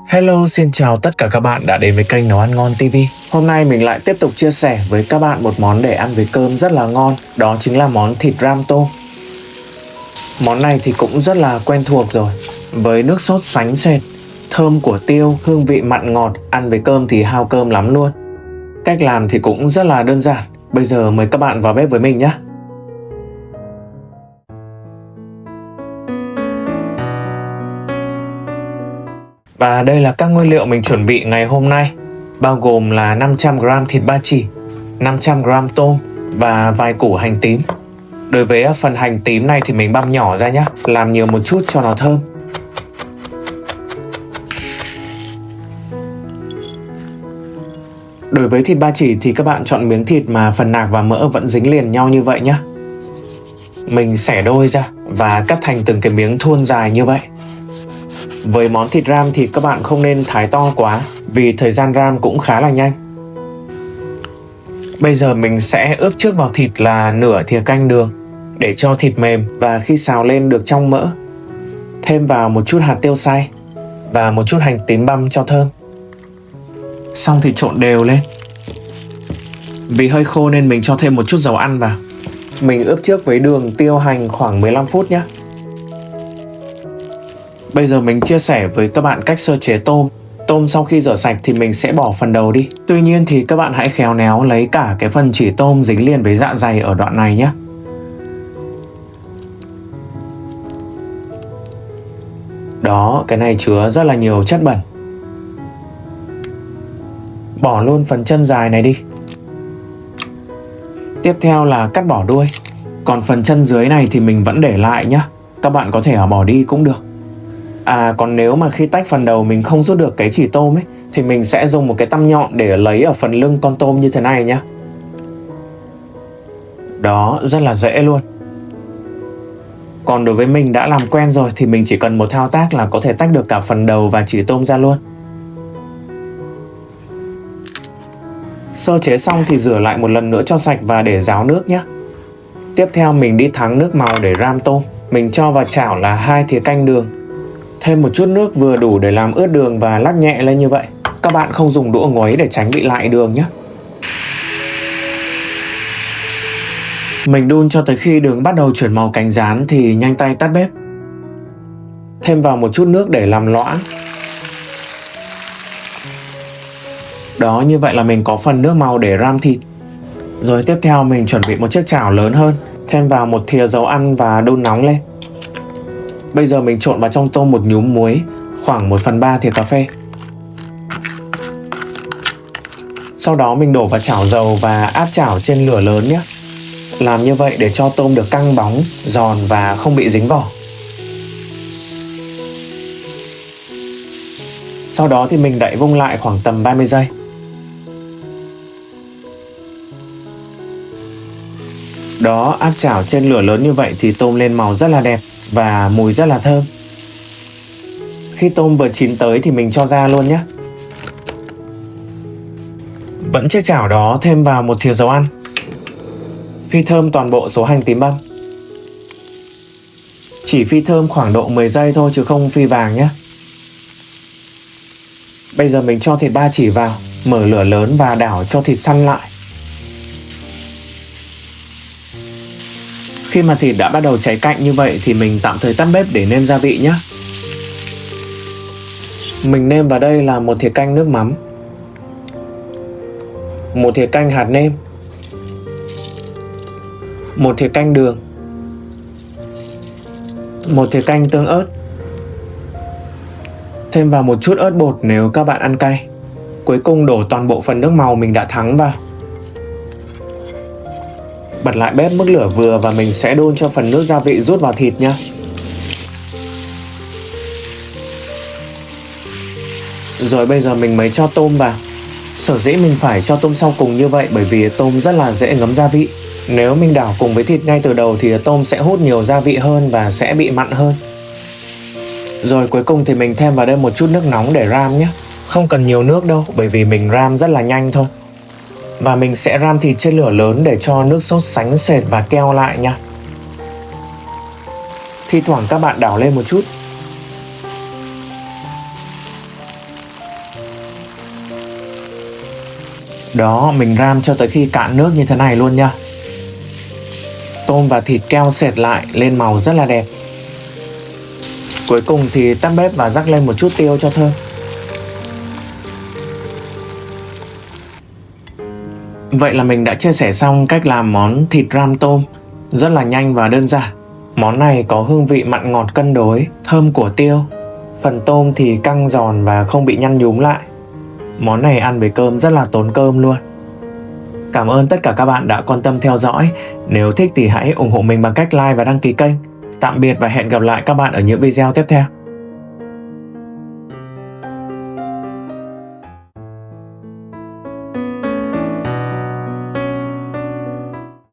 Hello, xin chào tất cả các bạn đã đến với kênh Nấu Ăn Ngon TV. Hôm nay mình lại tiếp tục chia sẻ với các bạn một món để ăn với cơm rất là ngon. Đó chính là món thịt ram tôm. Món này thì cũng rất là quen thuộc rồi. Với nước sốt sánh sệt, thơm của tiêu, hương vị mặn ngọt, ăn với cơm thì hao cơm lắm luôn. Cách làm thì cũng rất là đơn giản. Bây giờ mời các bạn vào bếp với mình nhé. Và đây là các nguyên liệu mình chuẩn bị ngày hôm nay, bao gồm là 500g thịt ba chỉ, 500g tôm và vài củ hành tím. Đối với phần hành tím này thì mình băm nhỏ ra nhé, làm nhiều một chút cho nó thơm. Đối với thịt ba chỉ thì các bạn chọn miếng thịt mà phần nạc và mỡ vẫn dính liền nhau như vậy nhé. Mình xẻ đôi ra và cắt thành từng cái miếng thuôn dài như vậy. Với món thịt ram thì các bạn không nên thái to quá, vì thời gian ram cũng khá là nhanh. Bây giờ mình sẽ ướp trước vào thịt là nửa thìa canh đường để cho thịt mềm và khi xào lên được trong mỡ. Thêm vào một chút hạt tiêu xay và một chút hành tím băm cho thơm. Xong thì trộn đều lên. Vì hơi khô nên mình cho thêm một chút dầu ăn vào. Mình ướp trước với đường, tiêu, hành khoảng 15 phút nhé. Bây giờ mình chia sẻ với các bạn cách sơ chế tôm. Tôm sau khi rửa sạch thì mình sẽ bỏ phần đầu đi. Tuy nhiên thì các bạn hãy khéo léo lấy cả cái phần chỉ tôm dính liền với dạ dày ở đoạn này nhé. Đó, cái này chứa rất là nhiều chất bẩn. Bỏ luôn phần chân dài này đi. Tiếp theo là cắt bỏ đuôi. Còn phần chân dưới này thì mình vẫn để lại nhé. Các bạn có thể bỏ đi cũng được. Còn nếu mà khi tách phần đầu mình không rút được cái chỉ tôm ấy thì mình sẽ dùng một cái tăm nhọn để lấy ở phần lưng con tôm như thế này nhé. Đó, rất là dễ luôn. Còn đối với mình đã làm quen rồi thì mình chỉ cần một thao tác là có thể tách được cả phần đầu và chỉ tôm ra luôn. Sơ chế xong thì rửa lại một lần nữa cho sạch và để ráo nước nhé. Tiếp theo mình đi thắng nước màu để ram tôm. Mình cho vào chảo là 2 thìa canh đường. Thêm một chút nước vừa đủ để làm ướt đường và lắc nhẹ lên như vậy. Các bạn không dùng đũa nguấy để tránh bị lại đường nhé. Mình đun cho tới khi đường bắt đầu chuyển màu cánh gián thì nhanh tay tắt bếp. Thêm vào một chút nước để làm loãng. Đó, như vậy là mình có phần nước màu để ram thịt. Rồi tiếp theo mình chuẩn bị một chiếc chảo lớn hơn. Thêm vào một thìa dầu ăn và đun nóng lên. Bây giờ mình trộn vào trong tôm một nhúm muối, khoảng 1/3 thìa cà phê. Sau đó mình đổ vào chảo dầu và áp chảo trên lửa lớn nhé. Làm như vậy để cho tôm được căng bóng, giòn và không bị dính vỏ. Sau đó thì mình đậy vung lại khoảng tầm 30 giây. Đó, áp chảo trên lửa lớn như vậy thì tôm lên màu rất là đẹp và mùi rất là thơm. Khi tôm vừa chín tới thì mình cho ra luôn nhé. Vẫn chiếc chảo đó thêm vào một thìa dầu ăn. Phi thơm toàn bộ số hành tím băm. Chỉ phi thơm khoảng độ 10 giây thôi chứ không phi vàng nhé. Bây giờ mình cho thịt ba chỉ vào, mở lửa lớn và đảo cho thịt săn lại. Khi mà thịt đã bắt đầu cháy cạnh như vậy thì mình tạm thời tắt bếp để nêm gia vị nhé. Mình nêm vào đây là 1 thìa canh nước mắm, 1 thìa canh hạt nêm, 1 thìa canh đường, 1 thìa canh tương ớt. Thêm vào một chút ớt bột nếu các bạn ăn cay. Cuối cùng đổ toàn bộ phần nước màu mình đã thắng vào. Bật lại bếp mức lửa vừa và mình sẽ đun cho phần nước gia vị rút vào thịt nhé. Rồi bây giờ mình mới cho tôm vào. Sở dĩ mình phải cho tôm sau cùng như vậy bởi vì tôm rất là dễ ngấm gia vị. Nếu mình đảo cùng với thịt ngay từ đầu thì tôm sẽ hút nhiều gia vị hơn và sẽ bị mặn hơn. Rồi cuối cùng thì mình thêm vào đây một chút nước nóng để ram nhé. Không cần nhiều nước đâu bởi vì mình ram rất là nhanh thôi. Và mình sẽ ram thịt trên lửa lớn để cho nước sốt sánh sệt và keo lại nha. Thi thoảng các bạn đảo lên một chút. Đó, mình ram cho tới khi cạn nước như thế này luôn nha. Tôm và thịt keo sệt lại lên màu rất là đẹp. Cuối cùng thì tắt bếp và rắc lên một chút tiêu cho thơm. Vậy là mình đã chia sẻ xong cách làm món thịt ram tôm, rất là nhanh và đơn giản. Món này có hương vị mặn ngọt cân đối, thơm của tiêu. Phần tôm thì căng giòn và không bị nhăn nhúm lại. Món này ăn với cơm rất là tốn cơm luôn. Cảm ơn tất cả các bạn đã quan tâm theo dõi. Nếu thích thì hãy ủng hộ mình bằng cách like và đăng ký kênh. Tạm biệt và hẹn gặp lại các bạn ở những video tiếp theo.